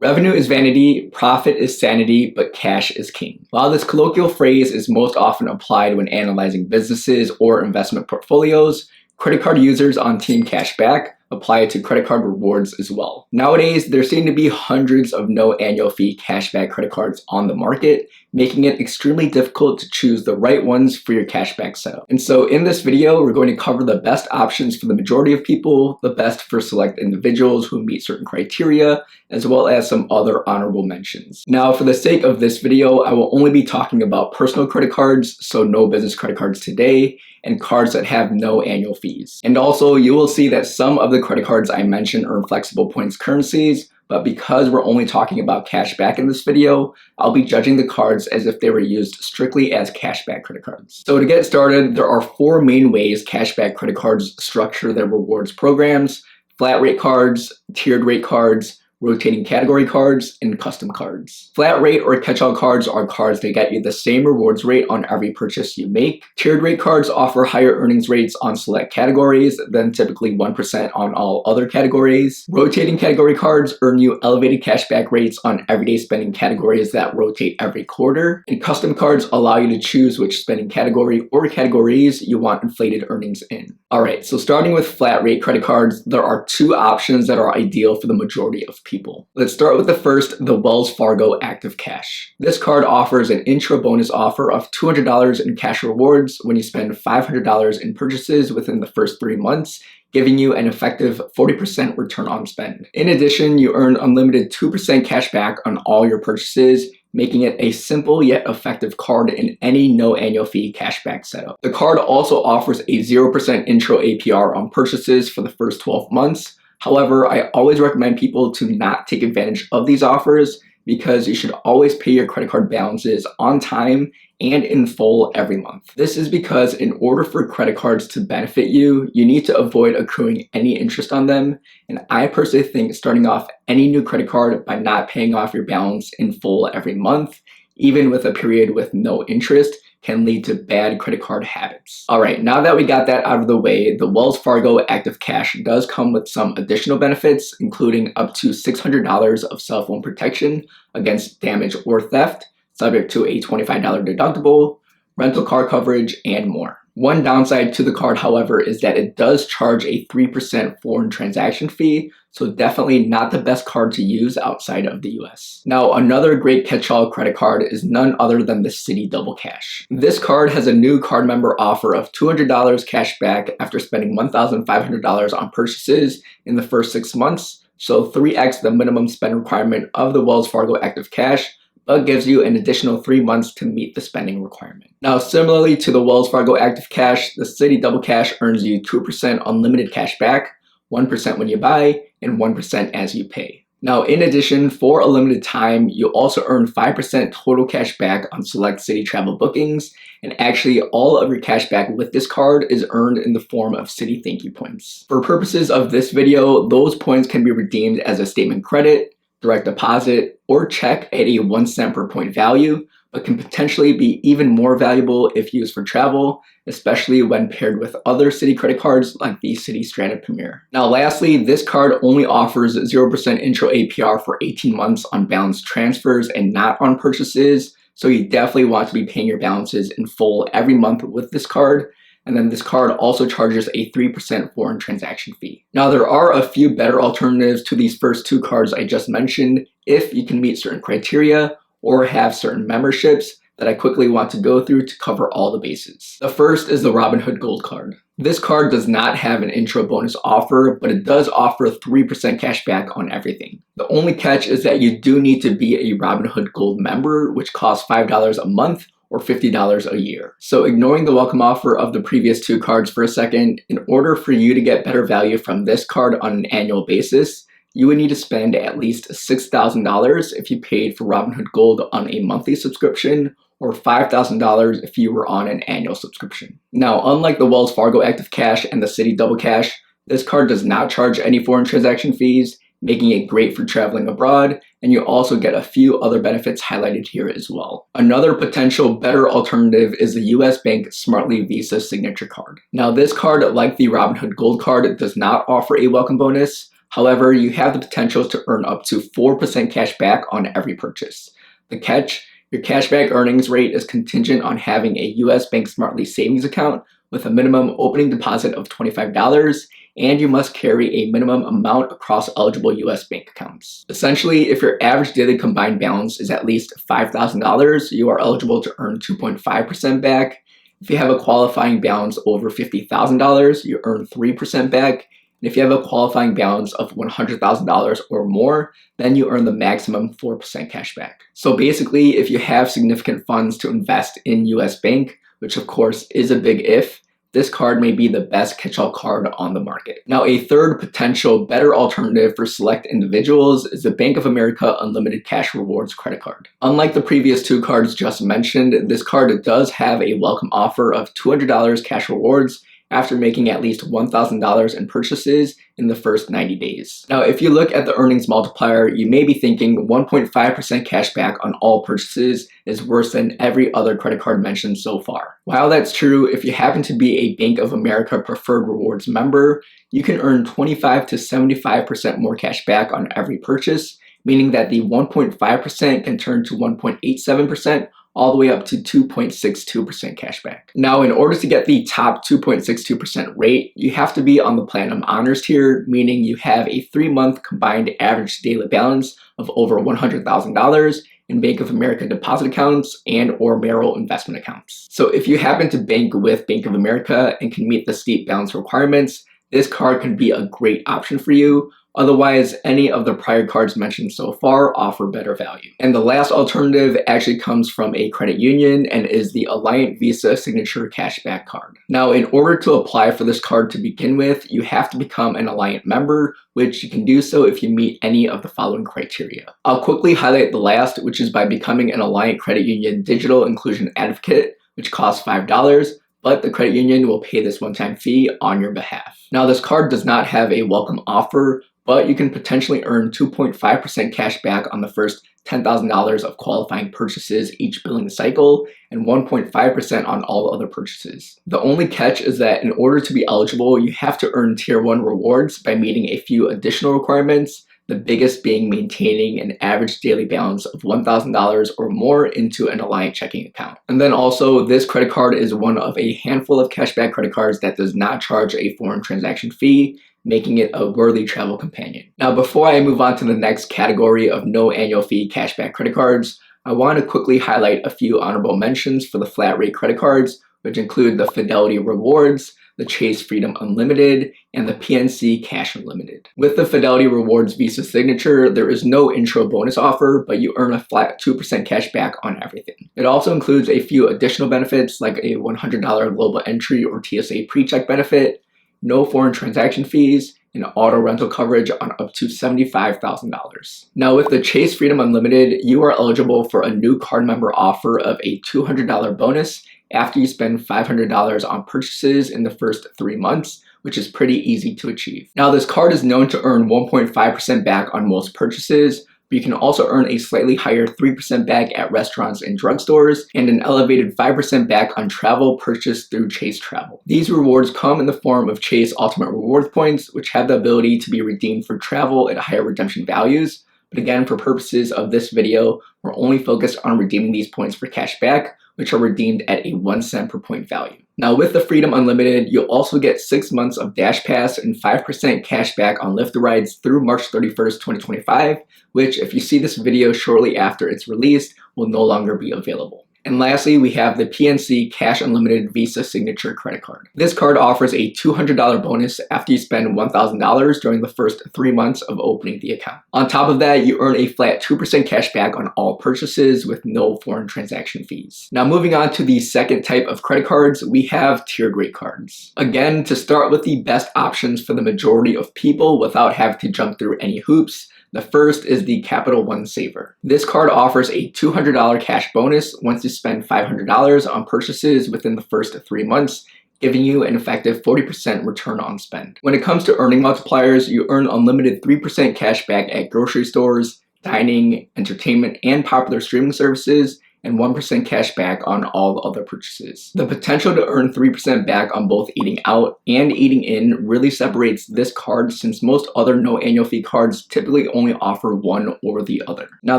Revenue is vanity, profit is sanity, but cash is king. While this colloquial phrase is most often applied when analyzing businesses or investment portfolios, credit card users on Team Cashback apply it to credit card rewards as well. Nowadays, there seem to be hundreds of no annual fee cashback credit cards on the market, making it extremely difficult to choose the right ones for your cashback setup. And so in this video, we're going to cover the best options for the majority of people, the best for select individuals who meet certain criteria, as well as some other honorable mentions. Now, for the sake of this video, I will only be talking about personal credit cards, so no business credit cards today, and cards that have no annual fees. And also, you will see that some of the credit cards I mentioned earn flexible points currencies, but because we're only talking about cashback in this video, I'll be judging the cards as if they were used strictly as cashback credit cards. So to get started, there are 4 main ways cashback credit cards structure their rewards programs: flat rate cards, tiered rate cards, rotating category cards, and custom cards. Flat rate or catch-all cards are cards that get you the same rewards rate on every purchase you make. Tiered rate cards offer higher earnings rates on select categories than typically 1% on all other categories. Rotating category cards earn you elevated cashback rates on everyday spending categories that rotate every quarter. And custom cards allow you to choose which spending category or categories you want inflated earnings in. Alright, so starting with flat rate credit cards, there are 2 options that are ideal for the majority of people. Let's start with the first, the Wells Fargo Active Cash. This card offers an intro bonus offer of $200 in cash rewards when you spend $500 in purchases within the first 3 months, giving you an effective 40% return on spend. In addition, you earn unlimited 2% cash back on all your purchases, making it a simple yet effective card in any no annual fee cashback setup. The card also offers a 0% intro APR on purchases for the first 12 months. However, I always recommend people to not take advantage of these offers because you should always pay your credit card balances on time and in full every month. This is because in order for credit cards to benefit you, you need to avoid accruing any interest on them. And I personally think starting off any new credit card by not paying off your balance in full every month, even with a period with no interest, can lead to bad credit card habits. Alright, now that we got that out of the way, the Wells Fargo Active Cash does come with some additional benefits, including up to $600 of cell phone protection against damage or theft, subject to a $25 deductible, rental car coverage, and more. One downside to the card, however, is that it does charge a 3% foreign transaction fee, so definitely not the best card to use outside of the US. Now, another great catch-all credit card is none other than the Citi Double Cash. This card has a new card member offer of $200 cash back after spending $1,500 on purchases in the first 6 months, so 3x the minimum spend requirement of the Wells Fargo Active Cash, but gives you an additional 3 months to meet the spending requirement. Now, similarly to the Wells Fargo Active Cash, the Citi Double Cash earns you 2% unlimited cash back, 1% when you buy, and 1% as you pay. Now, in addition, for a limited time, you also earn 5% total cash back on select Citi travel bookings, and actually all of your cash back with this card is earned in the form of Citi Thank You points. For purposes of this video, those points can be redeemed as a statement credit, direct deposit, or check at a 1 cent per point value, but can potentially be even more valuable if used for travel, especially when paired with other Citi credit cards like the Citi Strata Premier. Now lastly, this card only offers 0% intro APR for 18 months on balance transfers and not on purchases, so you definitely want to be paying your balances in full every month with this card. And then this card also charges a 3% foreign transaction fee. Now, there are a few better alternatives to these first 2 cards I just mentioned if you can meet certain criteria or have certain memberships that I quickly want to go through to cover all the bases. The first is the Robinhood Gold card. This card does not have an intro bonus offer, but it does offer 3% cash back on everything. The only catch is that you do need to be a Robinhood Gold member, which costs $5 a month, or $50 a year. So ignoring the welcome offer of the previous 2 cards for a second, in order for you to get better value from this card on an annual basis, you would need to spend at least $6,000 if you paid for Robinhood Gold on a monthly subscription, or $5,000 if you were on an annual subscription. Now, unlike the Wells Fargo Active Cash and the Citi Double Cash, this card does not charge any foreign transaction fees, making it great for traveling abroad, and you also get a few other benefits highlighted here as well. Another potential better alternative is the US Bank Smartly Visa Signature Card. Now, this card, like the Robinhood Gold card, does not offer a welcome bonus, However, you have the potential to earn up to 4% cash back on every purchase. The catch: your cashback earnings rate is contingent on having a U.S. Bank Smartly savings account with a minimum opening deposit of $25, and you must carry a minimum amount across eligible U.S. bank accounts. Essentially, if your average daily combined balance is at least $5,000, you are eligible to earn 2.5% back. If you have a qualifying balance over $50,000, you earn 3% back. And if you have a qualifying balance of $100,000 or more, then you earn the maximum 4% cash back. So basically, if you have significant funds to invest in US Bank, which of course is a big if, this card may be the best catch-all card on the market. Now, a third potential better alternative for select individuals is the Bank of America Unlimited Cash Rewards credit card. Unlike the previous two cards just mentioned, this card does have a welcome offer of $200 cash rewards after making at least $1,000 in purchases in the first 90 days. Now, if you look at the earnings multiplier, you may be thinking 1.5% cash back on all purchases is worse than every other credit card mentioned so far. While that's true, if you happen to be a Bank of America Preferred Rewards member, you can earn 25 to 75% more cash back on every purchase, meaning that the 1.5% can turn to 1.87%, all the way up to 2.62% cashback. Now, in order to get the top 2.62% rate, you have to be on the Platinum Honors tier, meaning you have a 3-month combined average daily balance of over $100,000 in Bank of America deposit accounts and or Merrill investment accounts. So if you happen to bank with Bank of America and can meet the steep balance requirements, this card can be a great option for you. Otherwise, any of the prior cards mentioned so far offer better value. And the last alternative actually comes from a credit union and is the Alliant Visa Signature Cashback card. Now, in order to apply for this card to begin with, you have to become an Alliant member, which you can do so if you meet any of the following criteria. I'll quickly highlight the last, which is by becoming an Alliant Credit Union Digital Inclusion Advocate, which costs $5. But the credit union will pay this one-time fee on your behalf. Now, this card does not have a welcome offer, but you can potentially earn 2.5% cash back on the first $10,000 of qualifying purchases each billing cycle and 1.5% on all other purchases. The only catch is that in order to be eligible, you have to earn Tier 1 rewards by meeting a few additional requirements, the biggest being maintaining an average daily balance of $1,000 or more into an Alliant checking account. And then also, this credit card is one of a handful of cashback credit cards that does not charge a foreign transaction fee, making it a worthy travel companion. Now, before I move on to the next category of no annual fee cashback credit cards, I want to quickly highlight a few honorable mentions for the flat rate credit cards, which include the Fidelity Rewards, the Chase Freedom Unlimited, and the PNC Cash Unlimited. With the Fidelity Rewards Visa Signature, there is no intro bonus offer, but you earn a flat 2% cash back on everything. It also includes a few additional benefits like a $100 global entry or TSA pre-check benefit, no foreign transaction fees, and auto rental coverage on up to $75,000. Now, with the Chase Freedom Unlimited, you are eligible for a new card member offer of a $200 bonus after you spend $500 on purchases in the first 3 months, which is pretty easy to achieve. Now, this card is known to earn 1.5% back on most purchases, but you can also earn a slightly higher 3% back at restaurants and drugstores, and an elevated 5% back on travel purchased through Chase Travel. These rewards come in the form of Chase Ultimate Rewards points, which have the ability to be redeemed for travel at higher redemption values. But again, for purposes of this video, we're only focused on redeeming these points for cash back, which are redeemed at a 1 cent per point value. Now, with the Freedom Unlimited, you'll also get 6 months of Dash Pass and 5% cash back on Lyft rides through March 31st, 2025, which, if you see this video shortly after it's released, will no longer be available. And lastly, we have the PNC Cash Unlimited Visa Signature Credit Card. This card offers a $200 bonus after you spend $1,000 during the first 3 months of opening the account. On top of that, you earn a flat 2% cash back on all purchases with no foreign transaction fees. Now, moving on to the second type of credit cards, we have tiered rate cards. Again, to start with the best options for the majority of people without having to jump through any hoops, the first is the Capital One Saver. This card offers a $200 cash bonus once you spend $500 on purchases within the first 3 months, giving you an effective 40% return on spend. When it comes to earning multipliers, you earn unlimited 3% cash back at grocery stores, dining, entertainment, and popular streaming services, and 1% cash back on all other purchases. The potential to earn 3% back on both eating out and eating in really separates this card, since most other no annual fee cards typically only offer one or the other. Now,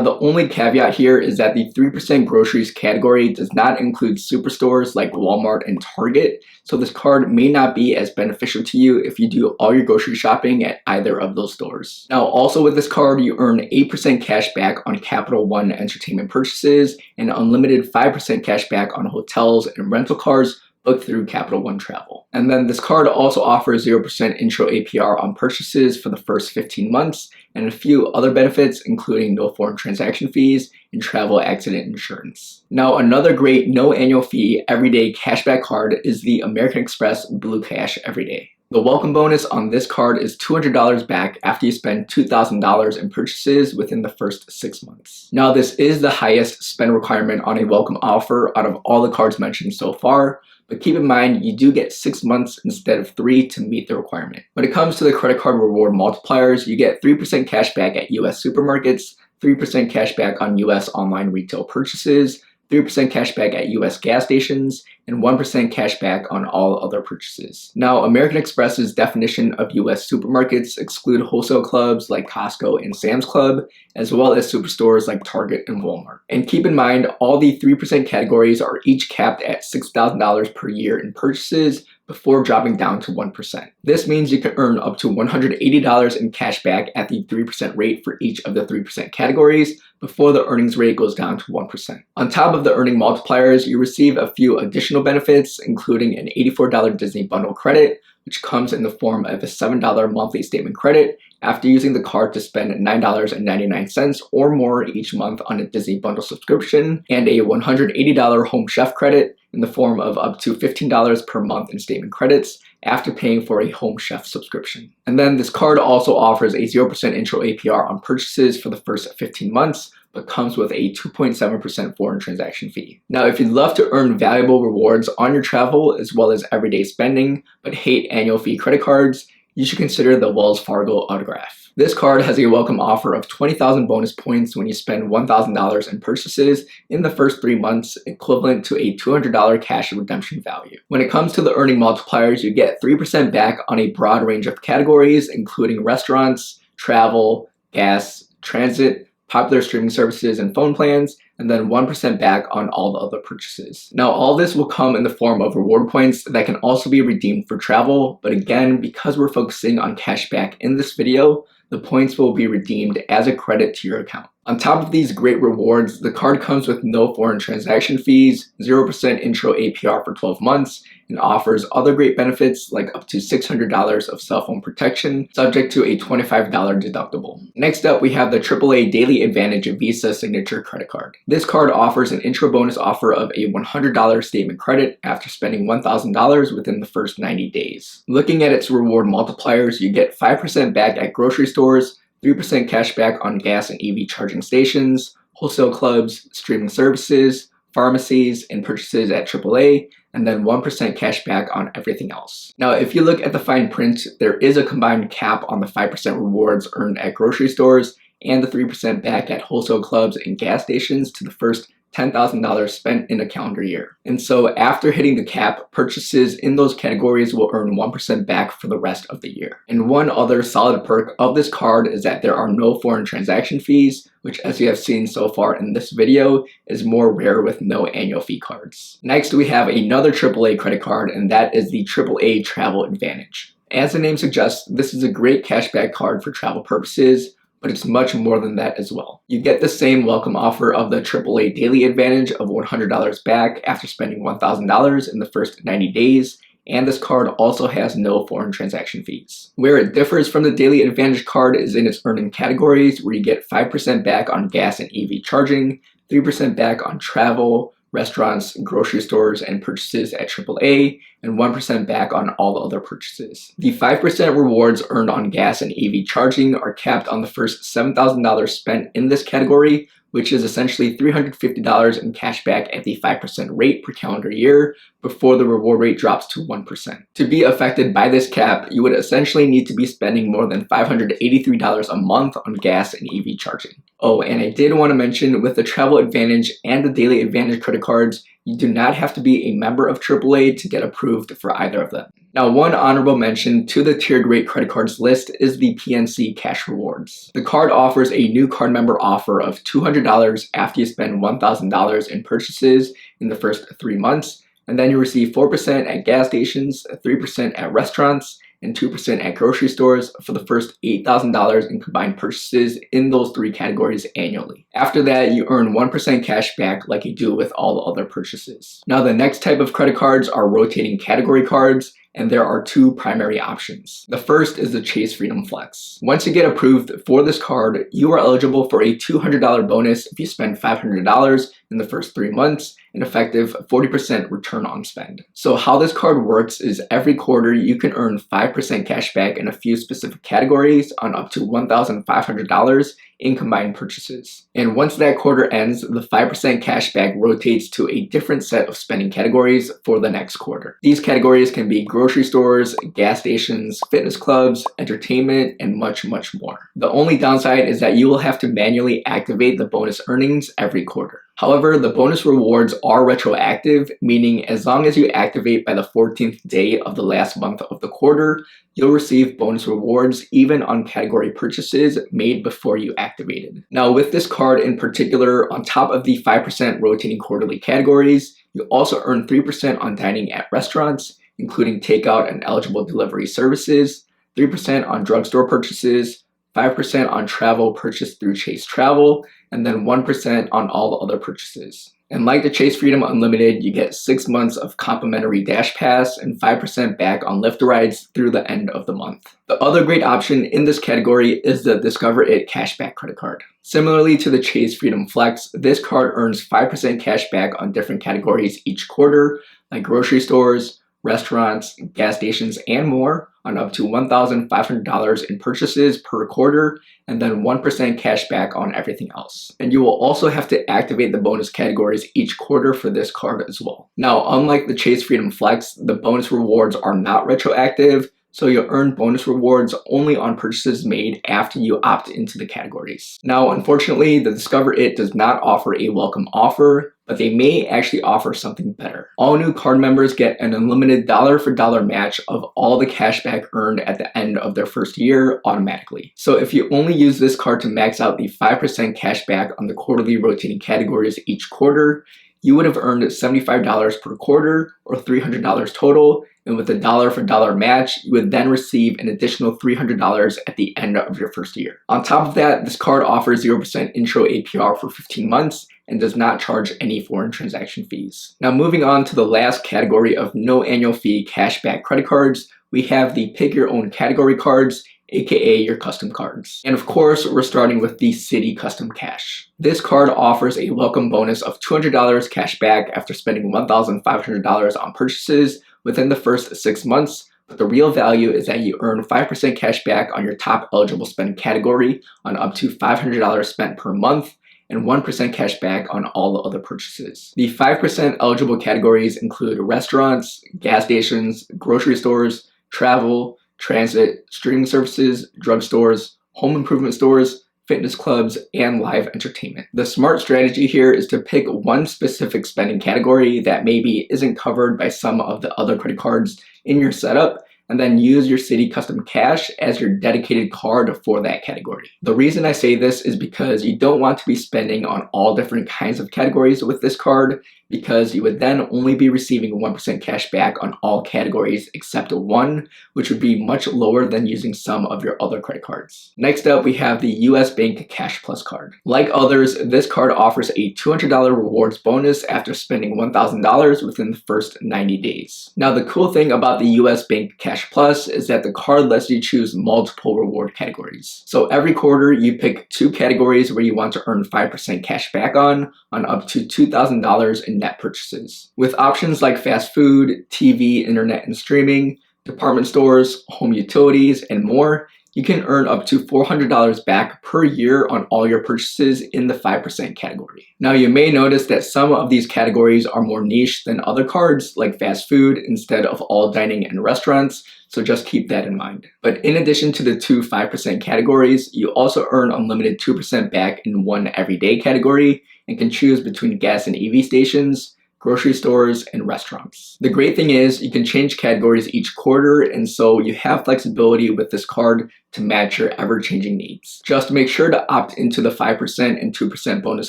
the only caveat here is that the 3% groceries category does not include superstores like Walmart and Target, so this card may not be as beneficial to you if you do all your grocery shopping at either of those stores. Now, also with this card, you earn 8% cash back on Capital One entertainment purchases and unlimited 5% cash back on hotels and rental cars booked through Capital One Travel. And then this card also offers 0% intro APR on purchases for the first 15 months and a few other benefits, including no foreign transaction fees and travel accident insurance. Now, another great no annual fee everyday cashback card is the American Express Blue Cash Everyday. The welcome bonus on this card is $200 back after you spend $2,000 in purchases within the first 6 months. Now, this is the highest spend requirement on a welcome offer out of all the cards mentioned so far, but keep in mind you do get 6 months instead of 3 to meet the requirement. When it comes to the credit card reward multipliers, you get 3% cash back at US supermarkets, 3% cash back on US online retail purchases, 3% cash back at US gas stations, and 1% cash back on all other purchases. Now, American Express's definition of US supermarkets exclude wholesale clubs like Costco and Sam's Club, as well as superstores like Target and Walmart. And keep in mind, all the 3% categories are each capped at $6,000 per year in purchases before dropping down to 1%. This means you can earn up to $180 in cash back at the 3% rate for each of the 3% categories before the earnings rate goes down to 1%. On top of the earning multipliers, you receive a few additional benefits, including an $84 Disney bundle credit, which comes in the form of a $7 monthly statement credit after using the card to spend $9.99 or more each month on a Disney bundle subscription, and a $180 home chef credit in the form of up to $15 per month in statement credits after paying for a home chef subscription. And then this card also offers a 0% intro APR on purchases for the first 15 months, but comes with a 2.7% foreign transaction fee. Now, if you'd love to earn valuable rewards on your travel as well as everyday spending, but hate annual fee credit cards, you should consider the Wells Fargo Autograph. This card has a welcome offer of 20,000 bonus points when you spend $1,000 in purchases in the first 3 months, equivalent to a $200 cash redemption value. When it comes to the earning multipliers, you get 3% back on a broad range of categories, including restaurants, travel, gas, transit, popular streaming services, and phone plans, and then 1% back on all the other purchases. Now, all this will come in the form of reward points that can also be redeemed for travel, but again, because we're focusing on cashback in this video, the points will be redeemed as a credit to your account. On top of these great rewards, the card comes with no foreign transaction fees, 0% intro APR for 12 months, and offers other great benefits like up to $600 of cell phone protection, subject to a $25 deductible. Next up, we have the AAA Daily Advantage Visa Signature Credit Card. This card offers an intro bonus offer of a $100 statement credit after spending $1,000 within the first 90 days. Looking at its reward multipliers, you get 5% back at grocery stores, 3% cash back on gas and EV charging stations, wholesale clubs, streaming services, pharmacies, and purchases at AAA, and then 1% cash back on everything else. Now, if you look at the fine print, there is a combined cap on the 5% rewards earned at grocery stores and the 3% back at wholesale clubs and gas stations to the first $10,000 spent in a calendar year. And so after hitting the cap, purchases in those categories will earn 1% back for the rest of the year. And one other solid perk of this card is that there are no foreign transaction fees, which, as you have seen so far in this video, is more rare with no annual fee cards. Next, we have another AAA credit card, and that is the AAA Travel Advantage. As the name suggests, this is a great cashback card for travel purposes, but it's much more than that as well. You get the same welcome offer of the AAA Daily Advantage of $100 back after spending $1,000 in the first 90 days, and this card also has no foreign transaction fees. Where it differs from the Daily Advantage card is in its earning categories, where you get 5% back on gas and EV charging, 3% back on travel, restaurants, grocery stores, and purchases at AAA, and 1% back on all other purchases. The 5% rewards earned on gas and EV charging are capped on the first $7,000 spent in this category, which is essentially $350 in cash back at the 5% rate per calendar year before the reward rate drops to 1%. To be affected by this cap, you would essentially need to be spending more than $583 a month on gas and EV charging. Oh, and I did want to mention, with the Travel Advantage and the Daily Advantage credit cards, you do not have to be a member of AAA to get approved for either of them. Now, one honorable mention to the tiered rate credit cards list is the PNC Cash Rewards. The card offers a new card member offer of $200 after you spend $1,000 in purchases in the first 3 months, and then you receive 4% at gas stations, 3% at restaurants, and 2% at grocery stores for the first $8,000 in combined purchases in those 3 categories annually. After that, you earn 1% cash back like you do with all other purchases. Now, the next type of credit cards are rotating category cards, and there are 2 primary options. The first is the Chase Freedom Flex. Once you get approved for this card, you are eligible for a $200 bonus if you spend $500 in the first 3 months, an effective 40% return on spend. So how this card works is every quarter you can earn 5% cash back in a few specific categories on up to $1,500 in combined purchases. And once that quarter ends, the 5% cash back rotates to a different set of spending categories for the next quarter. These categories can be grocery stores, gas stations, fitness clubs, entertainment, and much, much more. The only downside is that you will have to manually activate the bonus earnings every quarter. However, the bonus rewards are retroactive, meaning as long as you activate by the 14th day of the last month of the quarter, you'll receive bonus rewards even on category purchases made before you activated. Now, with this card in particular, on top of the 5% rotating quarterly categories, you also earn 3% on dining at restaurants, including takeout and eligible delivery services, 3% on drugstore purchases, 5% on travel purchased through Chase Travel, and then 1% on all other purchases. And like the Chase Freedom Unlimited, you get 6 months of complimentary Dash Pass and 5% back on Lyft rides through the end of the month. The other great option in this category is the Discover It Cashback credit card. Similarly to the Chase Freedom Flex, this card earns 5% cash back on different categories each quarter, like grocery stores, restaurants, gas stations, and more, on up to $1,500 in purchases per quarter, and then 1% cash back on everything else. And you will also have to activate the bonus categories each quarter for this card as well. Now, unlike the Chase Freedom Flex, the bonus rewards are not retroactive, so you'll earn bonus rewards only on purchases made after you opt into the categories. Now, unfortunately, the Discover It does not offer a welcome offer, but they may actually offer something better. All new card members get an unlimited dollar-for-dollar match of all the cashback earned at the end of their first year automatically. So if you only use this card to max out the 5% cashback on the quarterly rotating categories each quarter, you would have earned $75 per quarter or $300 total, and with a dollar-for-dollar match, you would then receive an additional $300 at the end of your first year. On top of that, this card offers 0% intro APR for 15 months and does not charge any foreign transaction fees. Now, moving on to the last category of no annual fee cashback credit cards, we have the pick your own category cards, aka your custom cards. And of course, we're starting with the Citi Custom Cash. This card offers a welcome bonus of $200 cash back after spending $1,500 on purchases within the first 6 months, but the real value is that you earn 5% cash back on your top eligible spend category on up to $500 spent per month, and 1% cash back on all the other purchases. The 5% eligible categories include restaurants, gas stations, grocery stores, travel, transit, streaming services, drugstores, home improvement stores, fitness clubs, and live entertainment. The smart strategy here is to pick one specific spending category that maybe isn't covered by some of the other credit cards in your setup, and then use your Citi Custom Cash as your dedicated card for that category. The reason I say this is because you don't want to be spending on all different kinds of categories with this card, because you would then only be receiving 1% cash back on all categories except one, which would be much lower than using some of your other credit cards. Next up, we have the US Bank Cash Plus card. Like others, this card offers a $200 rewards bonus after spending $1,000 within the first 90 days. Now, the cool thing about the US Bank Cash Plus is that the card lets you choose multiple reward categories. So every quarter, you pick 2 categories where you want to earn 5% cash back on up to $2,000 in net purchases. With options like fast food, TV, internet and streaming, department stores, home utilities, and more, you can earn up to $400 back per year on all your purchases in the 5% category. Now you may notice that some of these categories are more niche than other cards like fast food instead of all dining and restaurants, so just keep that in mind. But in addition to the two 5% categories, you also earn unlimited 2% back in one everyday category and can choose between gas and EV stations, grocery stores, and restaurants. The great thing is you can change categories each quarter, and so you have flexibility with this card to match your ever-changing needs. Just make sure to opt into the 5% and 2% bonus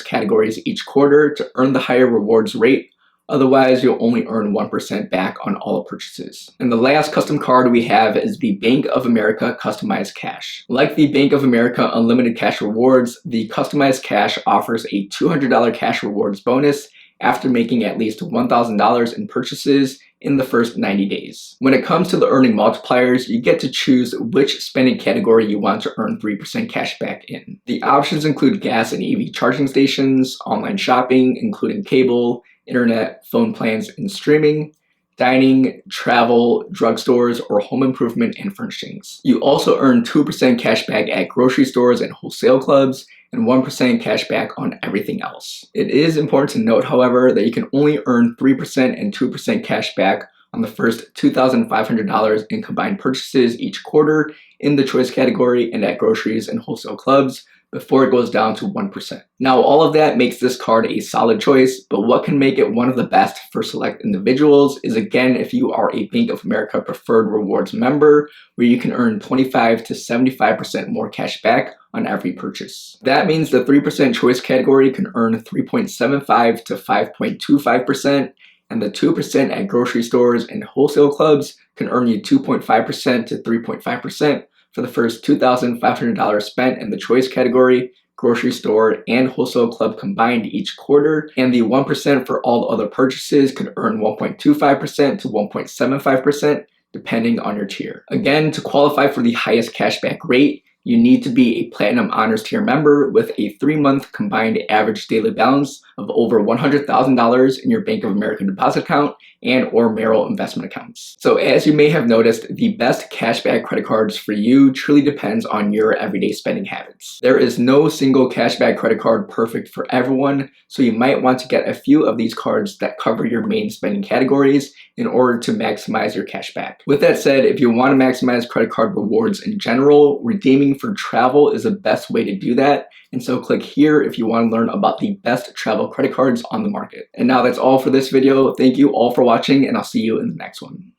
categories each quarter to earn the higher rewards rate. Otherwise, you'll only earn 1% back on all purchases. And the last custom card we have is the Bank of America Customized Cash. Like the Bank of America Unlimited Cash Rewards, the Customized Cash offers a $200 cash rewards bonus after making at least $1,000 in purchases in the first 90 days. When it comes to the earning multipliers, you get to choose which spending category you want to earn 3% cash back in. The options include gas and EV charging stations, online shopping, including cable, internet, phone plans, and streaming, dining, travel, drugstores, or home improvement and furnishings. You also earn 2% cash back at grocery stores and wholesale clubs, and 1% cash back on everything else. It is important to note, however, that you can only earn 3% and 2% cash back on the first $2,500 in combined purchases each quarter in the choice category and at groceries and wholesale clubs before it goes down to 1%. Now, all of that makes this card a solid choice, but what can make it one of the best for select individuals is, again, if you are a Bank of America Preferred Rewards member, where you can earn 25 to 75% more cash back on every purchase. That means the 3% choice category can earn 3.75 to 5.25%, and the 2% at grocery stores and wholesale clubs can earn you 2.5% to 3.5%, for the first $2,500 spent in the choice category, grocery store, and wholesale club combined each quarter, and the 1% for all other purchases could earn 1.25% to 1.75% depending on your tier. Again, to qualify for the highest cashback rate, you need to be a Platinum Honors Tier member with a 3-month combined average daily balance of over $100,000 in your Bank of America deposit account and or Merrill investment accounts. So as you may have noticed, the best cashback credit cards for you truly depends on your everyday spending habits. There is no single cashback credit card perfect for everyone, so you might want to get a few of these cards that cover your main spending categories in order to maximize your cashback. With that said, if you want to maximize credit card rewards in general, redeeming for travel is the best way to do that. And so click here if you want to learn about the best travel credit cards on the market. And now that's all for this video. Thank you all for watching, and I'll see you in the next one.